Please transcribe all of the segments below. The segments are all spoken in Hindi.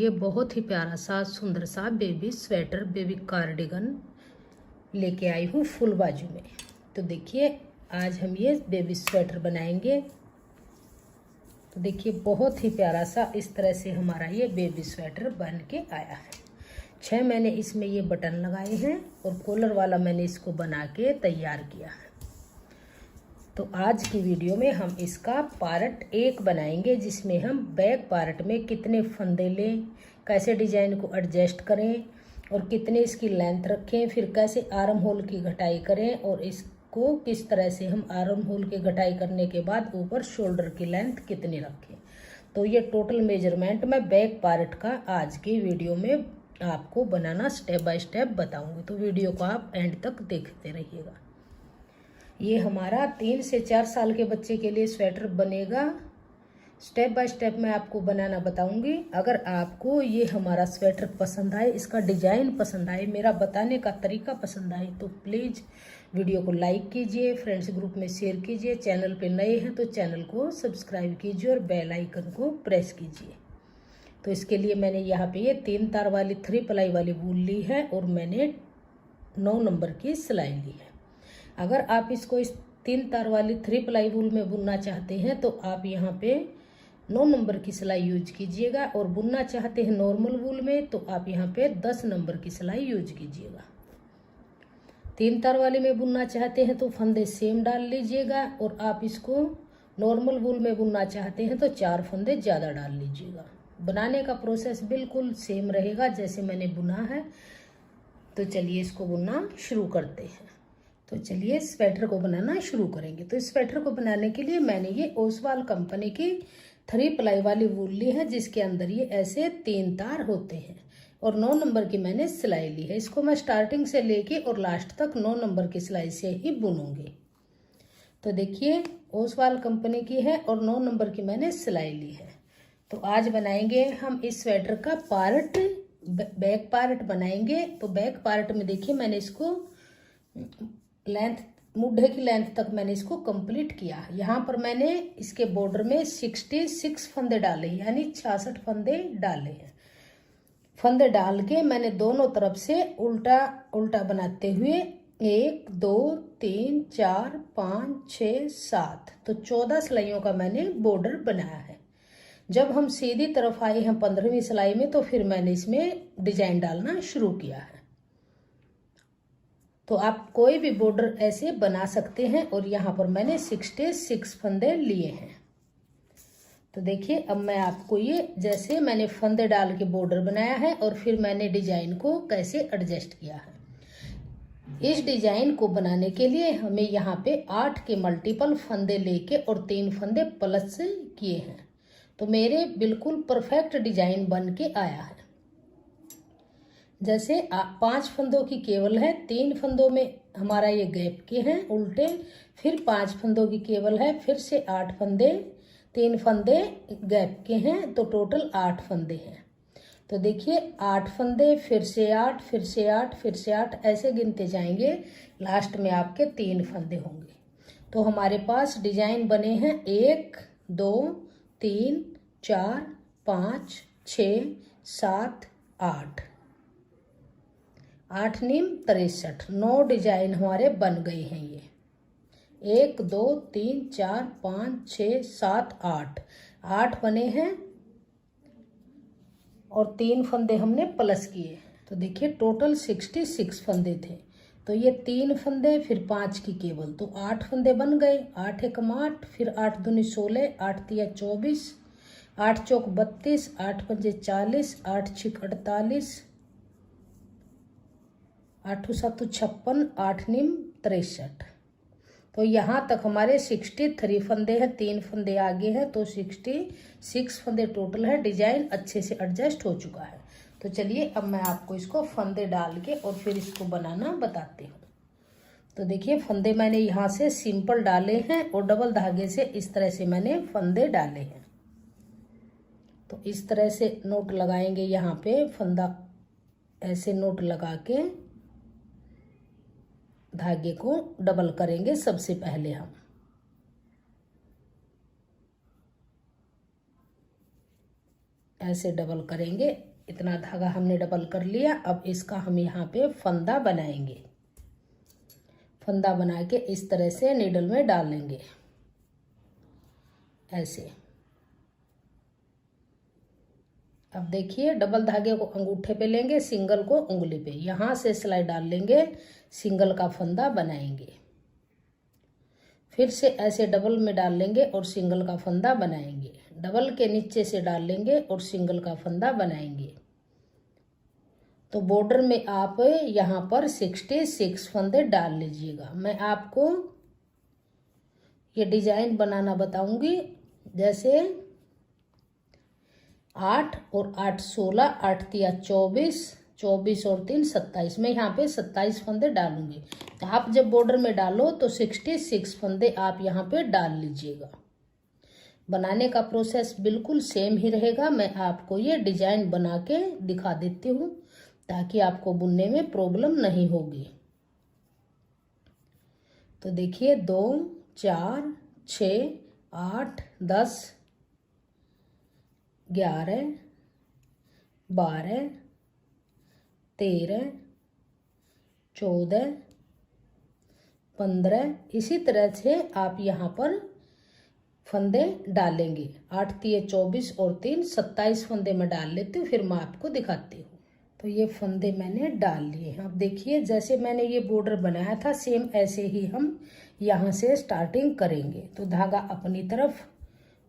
लिए बहुत ही प्यारा सा सुंदर सा बेबी स्वेटर, बेबी कार्डिगन लेके आई हूँ फुल बाजू में। तो देखिए आज हम ये बेबी स्वेटर बनाएंगे। तो देखिए बहुत ही प्यारा सा इस तरह से हमारा ये बेबी स्वेटर बन के आया है। 6 मैंने इसमें ये बटन लगाए हैं और कॉलर वाला मैंने इसको बना के तैयार किया है। तो आज की वीडियो में हम इसका पार्ट 1 बनाएंगे, जिसमें हम बैक पार्ट में कितने फंदे लें, कैसे डिजाइन को एडजस्ट करें और कितने इसकी लेंथ रखें, फिर कैसे आर्म होल की घटाई करें और इसको किस तरह से हम आर्म होल की घटाई करने के बाद ऊपर शोल्डर की लेंथ कितनी रखें। तो ये टोटल मेजरमेंट मैं बैक पार्ट का आज की वीडियो में आपको बनाना स्टेप बाय स्टेप बताऊंगी। तो वीडियो को आप एंड तक देखते रहिएगा। ये हमारा 3 से 4 साल के बच्चे के लिए स्वेटर बनेगा। स्टेप बाय स्टेप मैं आपको बनाना बताऊंगी। अगर आपको ये हमारा स्वेटर पसंद आए, इसका डिजाइन पसंद आए, मेरा बताने का तरीका पसंद आए, तो प्लीज़ वीडियो को लाइक कीजिए, फ्रेंड्स ग्रुप में शेयर कीजिए। चैनल पे नए हैं तो चैनल को सब्सक्राइब कीजिए और बेल आइकन को प्रेस कीजिए। तो इसके लिए मैंने यहाँ पे ये 3 तार वाली 3 प्लाई वाली वूल ली है और मैंने 9 नंबर की सिलाई ली है। अगर आप इसको इस 3 तार वाली 3 प्लाई वूल में बुनना चाहते हैं तो आप यहाँ पे 9 नंबर की सिलाई यूज कीजिएगा, और बुनना चाहते हैं नॉर्मल वूल में तो आप यहाँ पे 10 नंबर की सिलाई यूज कीजिएगा। 3 तार वाले में बुनना चाहते हैं तो फंदे सेम डाल लीजिएगा, और आप इसको नॉर्मल वूल में बुनना चाहते हैं तो 4 फंदे ज़्यादा डाल लीजिएगा। बनाने का प्रोसेस बिल्कुल सेम रहेगा जैसे मैंने बुना है। तो चलिए इसको बुनना शुरू करते हैं। तो चलिए स्वेटर को बनाना शुरू करेंगे। तो इस स्वेटर को बनाने के लिए मैंने ये ओसवाल कंपनी की 3 प्लाई वाली वूल ली है, जिसके अंदर ये ऐसे 3 तार होते हैं, और 9 नंबर की मैंने सिलाई ली है। इसको मैं स्टार्टिंग से लेके और लास्ट तक 9 नंबर की सिलाई से ही बुनूंगी। तो देखिए ओसवाल कंपनी की है और 9 नंबर की मैंने सिलाई ली है। तो आज बनाएंगे हम इस स्वेटर का पार्ट, बैक पार्ट बनाएंगे। तो बैक पार्ट में देखिए मैंने इसको लेंथ, मुड्ढे की लेंथ तक मैंने इसको कंप्लीट किया। यहाँ पर मैंने इसके बॉर्डर में 66 फंदे डाले, यानी 66 फंदे डाले हैं। फंदे डाल के मैंने दोनों तरफ से उल्टा उल्टा बनाते हुए 1 2 3 4 5 6 7 तो 14 सिलाइयों का मैंने बॉर्डर बनाया है। जब हम सीधी तरफ आए हैं 15वीं सिलाई में, तो फिर मैंने इसमें डिजाइन डालना शुरू किया है। तो आप कोई भी बॉर्डर ऐसे बना सकते हैं, और यहाँ पर मैंने 66 फंदे लिए हैं। तो देखिए अब मैं आपको ये जैसे मैंने फंदे डाल के बॉर्डर बनाया है और फिर मैंने डिजाइन को कैसे एडजस्ट किया है। इस डिजाइन को बनाने के लिए हमें यहाँ पे 8 के मल्टीपल फंदे लेके और 3 फंदे प्लस किए हैं। तो मेरे बिल्कुल परफेक्ट डिजाइन बन के आया है। जैसे 5 फंदों की केवल है, 3 फंदों में हमारा ये गैप के हैं उल्टे, फिर 5 फंदों की केवल है, फिर से 8 फंदे, 3 फंदे गैप के हैं, तो टोटल 8 फंदे हैं। तो देखिए 8 फंदे, फिर से 8, फिर से 8, फिर से 8, ऐसे गिनते जाएंगे, लास्ट में आपके 3 फंदे होंगे। तो हमारे पास डिजाइन बने हैं 1 2 3 4 5 6 7 8 8 नीम 63, 9 डिजाइन हमारे बन गए हैं। ये 1 2 3 4 5 6 7 8 बने हैं, और 3 फंदे हमने प्लस किए। तो देखिए टोटल 66 फंदे थे। तो ये 3 फंदे फिर 5 की केवल, तो 8 फंदे बन गए। 8 एकम 8, फिर 8 दूनी 16, 8 तिया 24, 8 चौक 32, 8 पंजे 40, 8 छिक 48, 8 7 56, 8 नीम 63। तो यहाँ तक हमारे 63 फंदे हैं, 3 फंदे आगे हैं, तो 66 फंदे टोटल है। डिजाइन अच्छे से एडजस्ट हो चुका है। तो चलिए अब मैं आपको इसको फंदे डाल के और फिर इसको बनाना बताती हूँ। तो देखिए फंदे मैंने यहाँ से सिंपल डाले हैं और डबल धागे से इस तरह से मैंने फंदे डाले हैं। तो इस तरह से नोट लगाएंगे, यहाँ पे फंदा ऐसे नोट लगा के धागे को डबल करेंगे। सबसे पहले हम ऐसे डबल करेंगे इतना धागा हमने डबल कर लिया। अब इसका हम यहाँ पे फंदा बनाएंगे। फंदा बना के इस तरह से नीडल में डाल लेंगे, ऐसे। अब देखिए, डबल धागे को अंगूठे पे लेंगे, सिंगल को उंगली पे, यहाँ से सिलाई डाल लेंगे, सिंगल का फंदा बनाएंगे। फिर से ऐसे डबल में डाल लेंगे और सिंगल का फंदा बनाएंगे। डबल के नीचे से डाल लेंगे और सिंगल का फंदा बनाएंगे। तो बॉर्डर में आप यहाँ पर 66 फंदे डाल लीजिएगा। मैं आपको ये डिजाइन बनाना बताऊंगी। जैसे 8 और 8 16, 8 तिया 24, 24 और 3 27। मैं यहाँ पे 27 फंदे डालूंगी। आप जब बॉर्डर में डालो तो 66 फंदे आप यहाँ पे डाल लीजिएगा। बनाने का प्रोसेस बिल्कुल सेम ही रहेगा। मैं आपको ये डिजाइन बना के दिखा देती हूँ ताकि आपको बुनने में प्रॉब्लम नहीं होगी। तो देखिए, 2 4 6 8 10 11 12 13 14 15। इसी तरह से आप यहाँ पर फंदे डालेंगे। 8 तिये 24 और 3 27 फंदे में डाल लेती हूँ, फिर मैं आपको दिखाती हूँ। तो ये फंदे मैंने डाल लिए हैं। अब देखिए, जैसे मैंने ये बॉर्डर बनाया था सेम ऐसे ही हम यहाँ से स्टार्टिंग करेंगे। तो धागा अपनी तरफ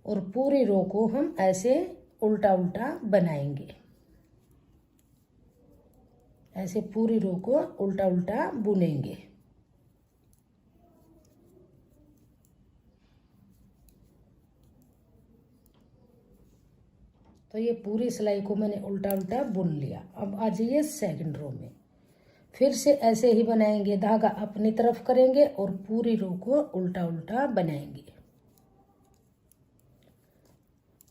और पूरी रो को हम ऐसे उल्टा उल्टा बनाएंगे। ऐसे पूरी रो को उल्टा उल्टा बुनेंगे। तो ये पूरी सिलाई को मैंने उल्टा उल्टा बुन लिया। अब आ जाइए सेकंड रो में, फिर से ऐसे ही बनाएंगे। धागा अपनी तरफ करेंगे और पूरी रो को उल्टा उल्टा बनाएंगे।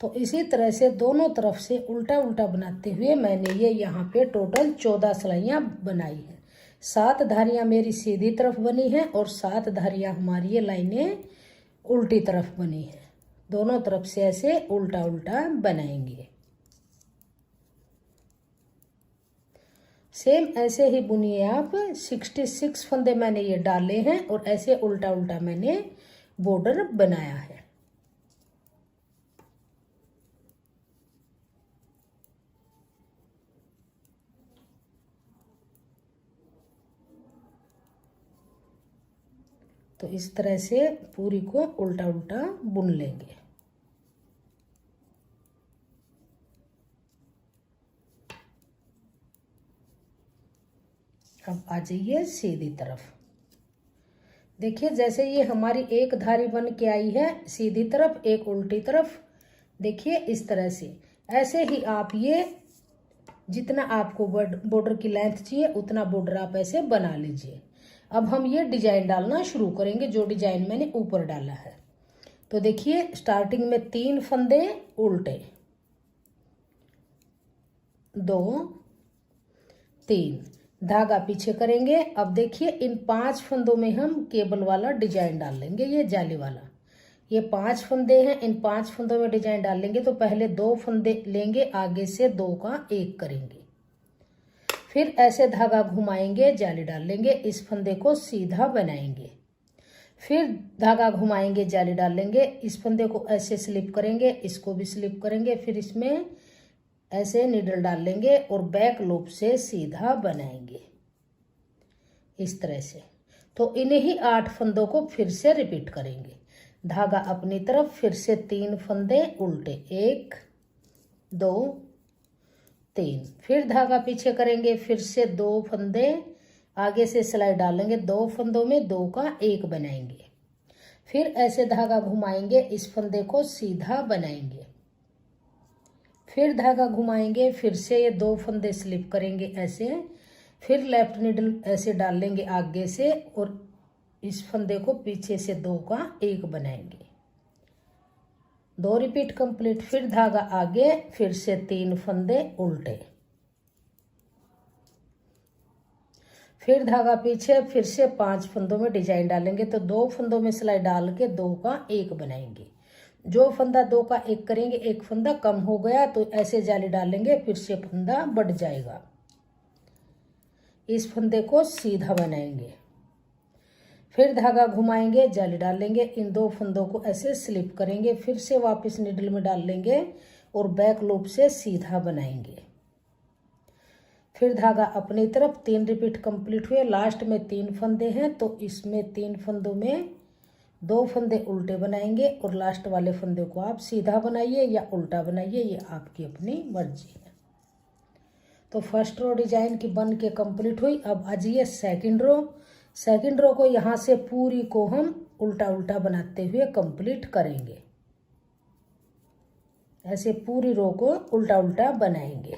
तो इसी तरह से दोनों तरफ से उल्टा उल्टा बनाते हुए मैंने ये यहाँ पे टोटल 14 सिलाइयाँ बनाई हैं। 7 धारियाँ मेरी सीधी तरफ बनी हैं और 7 धारियाँ हमारी ये लाइनें उल्टी तरफ बनी हैं। दोनों तरफ से ऐसे उल्टा उल्टा बनाएंगे। सेम ऐसे ही बुनिए आप। 66 फंदे मैंने ये डाले हैं और ऐसे उल्टा उल्टा मैंने बॉर्डर बनाया है। तो इस तरह से पूरी को उल्टा उल्टा बुन लेंगे। अब आ जाइए सीधी तरफ। देखिए, जैसे ये हमारी एक धारी बन के आई है सीधी तरफ, एक उल्टी तरफ। देखिए इस तरह से, ऐसे ही आप ये जितना आपको बॉर्डर की लेंथ चाहिए उतना बॉर्डर आप ऐसे बना लीजिए। अब हम ये डिजाइन डालना शुरू करेंगे जो डिजाइन मैंने ऊपर डाला है। तो देखिए, स्टार्टिंग में 3 फंदे उल्टे, 2 3, धागा पीछे करेंगे। अब देखिए, इन 5 फंदों में हम केबल वाला डिजाइन डाल लेंगे, ये जाली वाला। ये 5 फंदे हैं, इन 5 फंदों में डिजाइन डाल लेंगे। तो पहले 2 फंदे लेंगे, आगे से 2 का 1 करेंगे, फिर ऐसे धागा घुमाएंगे, जाली डाल लेंगे, इस फंदे को सीधा बनाएंगे, फिर धागा घुमाएंगे, जाली डाल लेंगे, इस फंदे को ऐसे स्लिप करेंगे, इसको भी स्लिप करेंगे, फिर इसमें ऐसे नीडल डाल लेंगे और बैक लूप से सीधा बनाएंगे इस तरह से। तो इन्हीं 8 फंदों को फिर से रिपीट करेंगे। धागा अपनी तरफ, फिर से 3 फंदे उल्टे, 1 2 3, फिर धागा पीछे करेंगे, फिर से 2 फंदे आगे से सिलाई डालेंगे, 2 फंदों में 2 का 1 बनाएंगे, फिर ऐसे धागा घुमाएंगे, इस फंदे को सीधा बनाएंगे, फिर धागा घुमाएंगे, फिर से ये 2 फंदे स्लिप करेंगे ऐसे, फिर लेफ्ट नीडल ऐसे डाल लेंगे आगे से और इस फंदे को पीछे से 2 का 1 बनाएंगे। 2 रिपीट कंप्लीट, फिर धागा आगे, फिर से 3 फंदे उल्टे, फिर धागा पीछे, फिर से 5 फंदों में डिजाइन डालेंगे। तो 2 फंदों में सिलाई डाल के 2 का 1 बनाएंगे। जो फंदा 2 का 1 करेंगे, एक फंदा कम हो गया तो ऐसे जाली डालेंगे, फिर से फंदा बढ़ जाएगा। इस फंदे को सीधा बनाएंगे, फिर धागा घुमाएंगे, जाली डालेंगे, इन 2 फंदों को ऐसे स्लिप करेंगे, फिर से वापस नीडल में डाल लेंगे और बैक लूप से सीधा बनाएंगे। फिर धागा अपनी तरफ 3 रिपीट कंप्लीट हुए। लास्ट में 3 फंदे हैं तो इसमें 3 फंदों में 2 फंदे उल्टे बनाएंगे और लास्ट वाले फंदे को आप सीधा बनाइए या उल्टा बनाइए, ये आपकी अपनी मर्जी है। तो फर्स्ट रो डिजाइन की बन के कंप्लीट हुई। अब आ जाइए सेकंड रो। सेकंड रो को यहाँ से पूरी को हम उल्टा उल्टा बनाते हुए कंप्लीट करेंगे। ऐसे पूरी रो को उल्टा उल्टा बनाएंगे।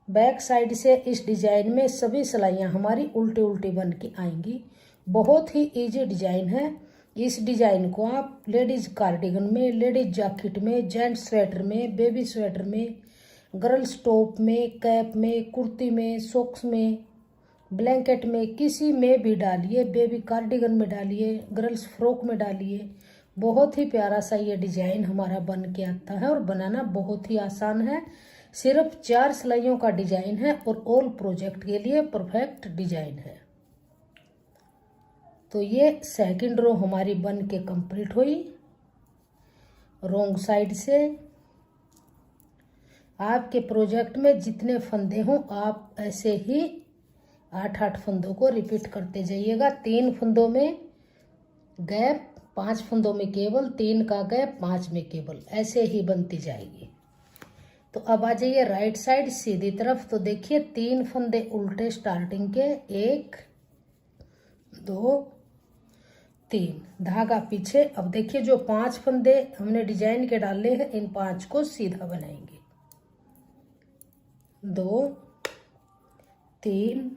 बैक साइड से इस डिजाइन में सभी सिलाइयाँ हमारी उल्टी उल्टी बन के आएंगी। बहुत ही इजी डिजाइन है। इस डिजाइन को आप लेडीज कार्डिगन में, लेडीज जैकेट में, जेंट्स स्वेटर में, बेबी स्वेटर में, गर्ल्स टॉप में, कैप में, कुर्ती में, सॉक्स में, ब्लैंकेट में, किसी में भी डालिए। बेबी कार्डिगन में डालिए, गर्ल्स फ्रॉक में डालिए। बहुत ही प्यारा सा ये डिजाइन हमारा बन के आता है और बनाना बहुत ही आसान है। सिर्फ 4 सिलाइयों का डिजाइन है और ऑल प्रोजेक्ट के लिए परफेक्ट डिजाइन है। तो ये सेकंड रो हमारी बन के कंप्लीट हुई। रोंग साइड से आपके प्रोजेक्ट में जितने फंदे हों आप ऐसे ही 8-8 फंदों को रिपीट करते जाइएगा। 3 फंदों में गैप, 5 फंदों में केवल, 3 का गैप, 5 में केवल, ऐसे ही बनती जाएगी। तो अब आ जाइए राइट साइड सीधी तरफ। तो देखिए 3 फंदे उल्टे स्टार्टिंग के, 1 2 3, धागा पीछे। अब देखिए जो 5 फंदे हमने डिजाइन के डाले हैं इन 5 को सीधा बनाएंगे। 2 3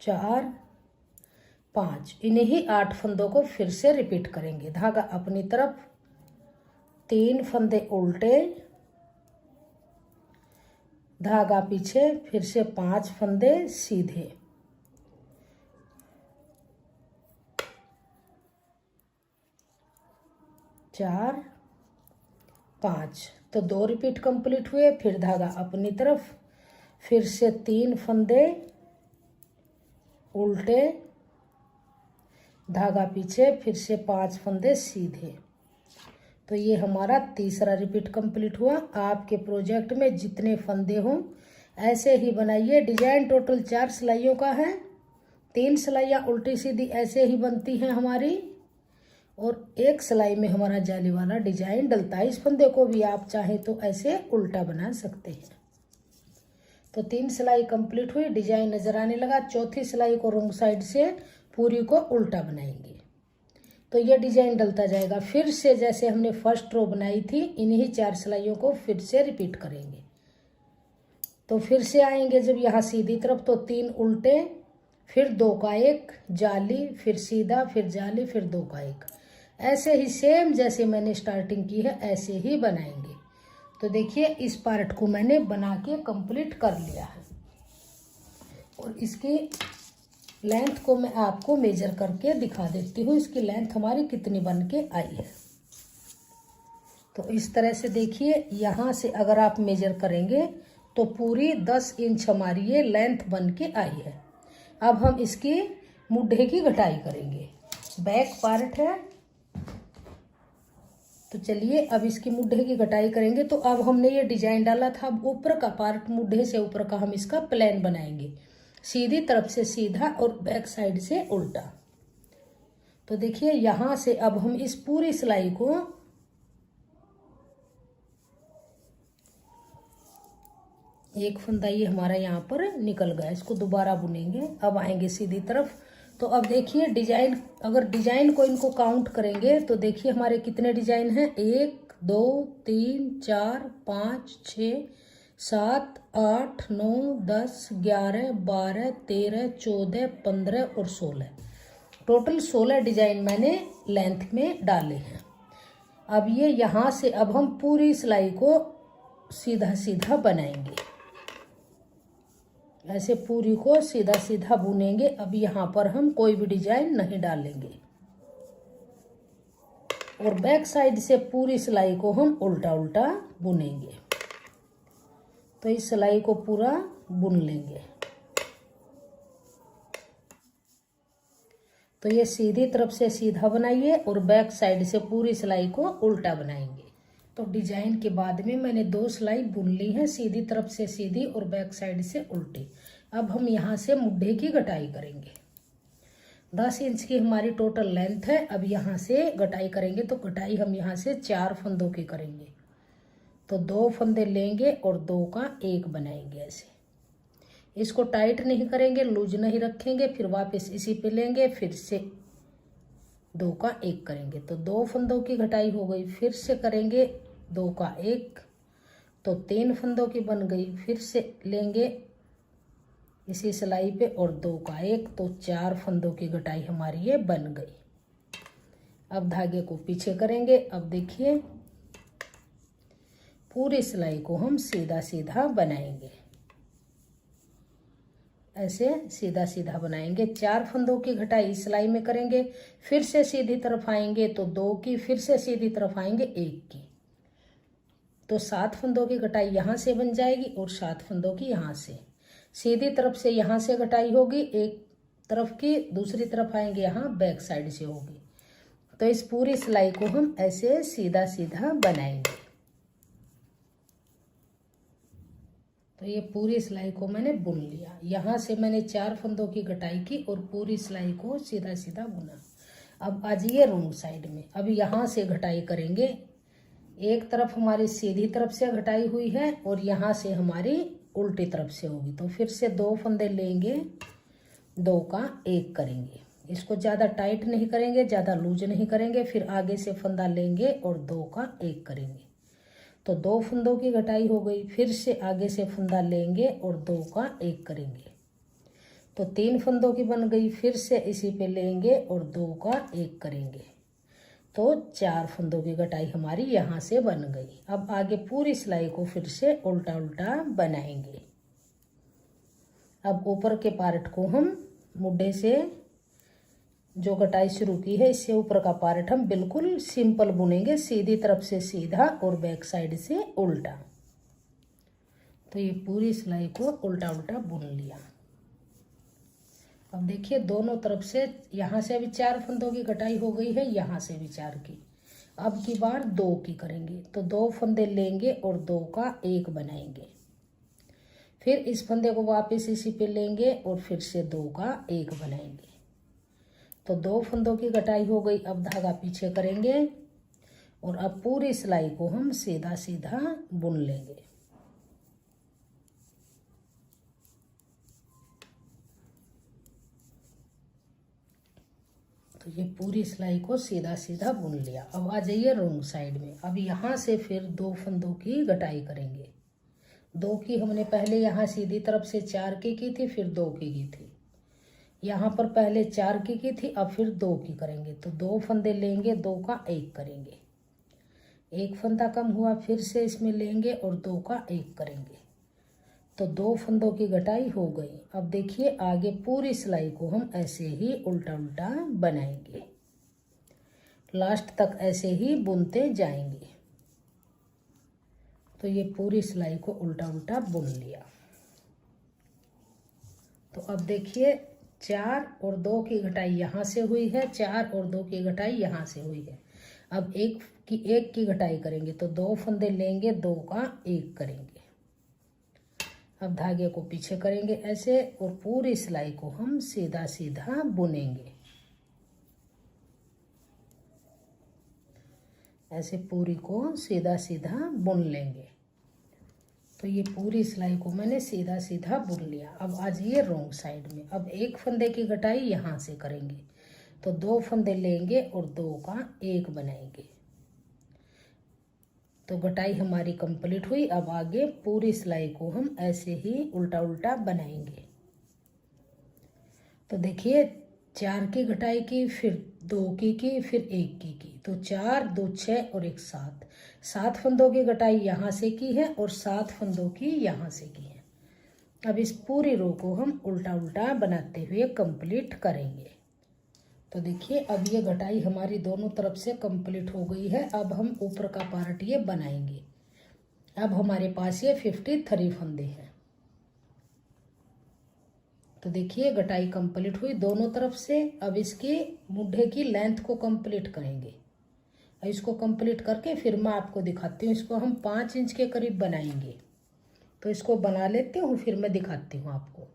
4 5, इन्हीं 8 फंदों को फिर से रिपीट करेंगे। धागा अपनी तरफ, 3 फंदे उल्टे, धागा पीछे, फिर से 5 फंदे सीधे। चार 5, तो 2 रिपीट कंप्लीट हुए। फिर धागा अपनी तरफ, फिर से 3 फंदे उल्टे, धागा पीछे, फिर से 5 फंदे सीधे। तो ये हमारा तीसरा रिपीट कंप्लीट हुआ। आपके प्रोजेक्ट में जितने फंदे हों ऐसे ही बनाइए। डिजाइन टोटल 4 सिलाइयों का है। 3 सिलाइयाँ उल्टी सीधी ऐसे ही बनती हैं हमारी और 1 सिलाई में हमारा जाली वाला डिजाइन डलता है। इस फंदे को भी आप चाहें तो ऐसे उल्टा बना सकते हैं। तो 3 सिलाई कंप्लीट हुई, डिजाइन नजर आने लगा। चौथी सिलाई को रोंग साइड से पूरी को उल्टा बनाएंगे तो ये डिजाइन डलता जाएगा। फिर से जैसे हमने फर्स्ट रो बनाई थी इन्हीं 4 सिलाइयों को फिर से रिपीट करेंगे। तो फिर से आएंगे जब यहाँ सीधी तरफ तो 3 उल्टे, फिर 2 का 1, जाली, फिर सीधा, फिर जाली, फिर 2 का 1। ऐसे ही सेम जैसे मैंने स्टार्टिंग की है ऐसे ही बनाएंगे। तो देखिए इस पार्ट को मैंने बना के कंप्लीट कर लिया है और इसकी लेंथ को मैं आपको मेजर करके दिखा देती हूँ। इसकी लेंथ हमारी कितनी बन के आई है। तो इस तरह से देखिए यहाँ से अगर आप मेजर करेंगे तो पूरी 10 इंच हमारी ये लेंथ बन के आई है। अब हम इसकी मुड्ढे की घटाई करेंगे। बैक पार्ट है तो चलिए अब इसकी मुड्ढे की घटाई करेंगे। तो अब हमने ये डिजाइन डाला था, अब ऊपर का पार्ट, मुड्ढे से ऊपर का हम इसका प्लेन बनाएंगे। सीधी तरफ से सीधा और बैक साइड से उल्टा। तो देखिए यहां से अब हम इस पूरी सिलाई को एक फंदा ये हमारा यहाँ पर निकल गया, इसको दोबारा बुनेंगे। अब आएंगे सीधी तरफ। तो अब देखिए डिजाइन, अगर डिजाइन को इनको काउंट करेंगे तो देखिए हमारे कितने डिजाइन हैं। 1 2 3 4 5 6 7 8 9 10 11 12 13 14 15 और 16, टोटल 16 डिजाइन मैंने लेंथ में डाले हैं। अब ये यहाँ से अब हम पूरी सिलाई को सीधा सीधा बनाएंगे। ऐसे पूरी को सीधा सीधा बुनेंगे। अब यहाँ पर हम कोई भी डिजाइन नहीं डालेंगे। और बैक साइड से पूरी सिलाई को हम उल्टा उल्टा बुनेंगे। तो इस सिलाई को पूरा बुन लेंगे। तो ये सीधी तरफ से सीधा बनाइए और बैक साइड से पूरी सिलाई को उल्टा बनाएंगे। तो डिजाइन के बाद में मैंने 2 सिलाई बुन ली है, सीधी तरफ से सीधी और बैक साइड से उल्टी। अब हम यहाँ से मुड्ढे की गटाई करेंगे। 10 इंच की हमारी टोटल लेंथ है। अब यहाँ से गटाई करेंगे। तो गटाई हम यहाँ से 4 फंदों की करेंगे। तो 2 फंदे लेंगे और 2 का 1 बनाएंगे। ऐसे इसको टाइट नहीं करेंगे, लूज नहीं रखेंगे। फिर वापस इसी पे लेंगे, फिर से 2 का 1 करेंगे। तो 2 फंदों की घटाई हो गई। फिर से करेंगे 2 का 1, तो 3 फंदों की बन गई। फिर से लेंगे इसी सिलाई पे और 2 का 1, तो 4 फंदों की घटाई हमारी ये बन गई। अब धागे को पीछे करेंगे। अब देखिए पूरी सिलाई को हम सीधा सीधा बनाएंगे। ऐसे सीधा सीधा बनाएंगे। 4 फंदों की घटाई इस सिलाई में करेंगे। फिर से सीधी तरफ आएंगे तो 2 की, फिर से सीधी तरफ आएंगे 1 की। तो 7 फंदों की घटाई यहाँ से बन जाएगी और 7 फंदों की यहाँ से। सीधी तरफ से यहाँ से घटाई होगी एक तरफ की, दूसरी तरफ आएंगे यहाँ बैक साइड से होगी। तो इस पूरी सिलाई को हम ऐसे सीधा सीधा बनाएंगे। तो ये पूरी सिलाई को मैंने बुन लिया। यहाँ से मैंने 4 फंदों की घटाई की और पूरी सिलाई को सीधा सीधा बुना। अब आ जाइए रॉन्ग साइड में। अब यहाँ से घटाई करेंगे। एक तरफ हमारी सीधी तरफ से घटाई हुई है और यहाँ से हमारी उल्टी तरफ से होगी। तो फिर से 2 फंदे लेंगे, 2 का 1 करेंगे। इसको ज़्यादा टाइट नहीं करेंगे, ज़्यादा लूज नहीं करेंगे। फिर आगे से फंदा लेंगे और 2 का 1 करेंगे। तो 2 फंदों की घटाई हो गई। फिर से आगे से फंदा लेंगे और 2 का 1 करेंगे। तो 3 फंदों की बन गई। फिर से इसी पे लेंगे और 2 का 1 करेंगे। तो 4 फंदों की घटाई हमारी यहाँ से बन गई। अब आगे पूरी सिलाई को फिर से उल्टा उल्टा बनाएंगे। अब ऊपर के पार्ट को हम मुड्ढे से जो कटाई शुरू की है इससे ऊपर का पार्ट हम बिल्कुल सिंपल बुनेंगे, सीधी तरफ से सीधा और बैक साइड से उल्टा। तो ये पूरी सिलाई को उल्टा उल्टा बुन लिया। अब देखिए दोनों तरफ से, यहाँ से भी 4 फंदों की कटाई हो गई है, यहाँ से भी 4 की। अब की बार 2 की करेंगे। तो 2 फंदे लेंगे और 2 का 1 बनाएंगे। फिर इस फंदे को वापस इसी पे लेंगे और फिर से 2 का 1 बनाएंगे। तो 2 फंदों की कटाई हो गई। अब धागा पीछे करेंगे और अब पूरी सिलाई को हम सीधा सीधा बुन लेंगे। तो ये पूरी सिलाई को सीधा सीधा बुन लिया। अब आ जाइए रॉन्ग साइड में। अब यहाँ से फिर 2 फंदों की कटाई करेंगे। 2 की हमने पहले यहाँ सीधी तरफ से 4 की थी, फिर 2 की थी। यहाँ पर पहले 4 की थी, अब फिर 2 की करेंगे। तो 2 फंदे लेंगे, 2 का 1 करेंगे। 1 फंदा कम हुआ, फिर से इसमें लेंगे और 2 का 1 करेंगे। तो 2 फंदों की घटाई हो गई। अब देखिए आगे पूरी सिलाई को हम ऐसे ही उल्टा उल्टा बनाएंगे, लास्ट तक ऐसे ही बुनते जाएंगे। तो ये पूरी सिलाई को उल्टा उल्टा बुन लिया। तो अब देखिए 4 और 2 की घटाई यहाँ से हुई है, 4 और 2 की घटाई यहाँ से हुई है। अब एक की घटाई करेंगे। तो 2 फंदे लेंगे, 2 का 1 करेंगे। अब धागे को पीछे करेंगे ऐसे और पूरी सिलाई को हम सीधा सीधा बुनेंगे। ऐसे पूरी को सीधा सीधा बुन लेंगे। तो ये पूरी सिलाई को मैंने सीधा सीधा बुन लिया। अब आ जाइए रॉन्ग साइड में। अब 1 फंदे की घटाई यहाँ से करेंगे। तो 2 फंदे लेंगे और 2 का 1 बनाएंगे। तो घटाई हमारी कंप्लीट हुई। अब आगे पूरी सिलाई को हम ऐसे ही उल्टा उल्टा बनाएंगे। तो देखिए 4 की घटाई की, फिर 2 की, फिर 1 की। तो 4, 2, 6 और 1 7। 7 फंदों की घटाई यहाँ से की है और 7 फंदों की यहाँ से की है। अब इस पूरी रो को हम उल्टा उल्टा बनाते हुए कंप्लीट करेंगे। तो देखिए अब ये घटाई हमारी दोनों तरफ से कंप्लीट हो गई है। अब हम ऊपर का पार्ट ये बनाएंगे। अब हमारे पास ये 53 फंदे हैं। तो देखिए घटाई कंप्लीट हुई दोनों तरफ से। अब इसके मुड्ढे की लेंथ को कंप्लीट करेंगे। इसको कंप्लीट करके फिर मैं आपको दिखाती हूँ। इसको हम 5 इंच के करीब बनाएंगे। तो इसको बना लेती हूँ, फिर मैं दिखाती हूँ आपको।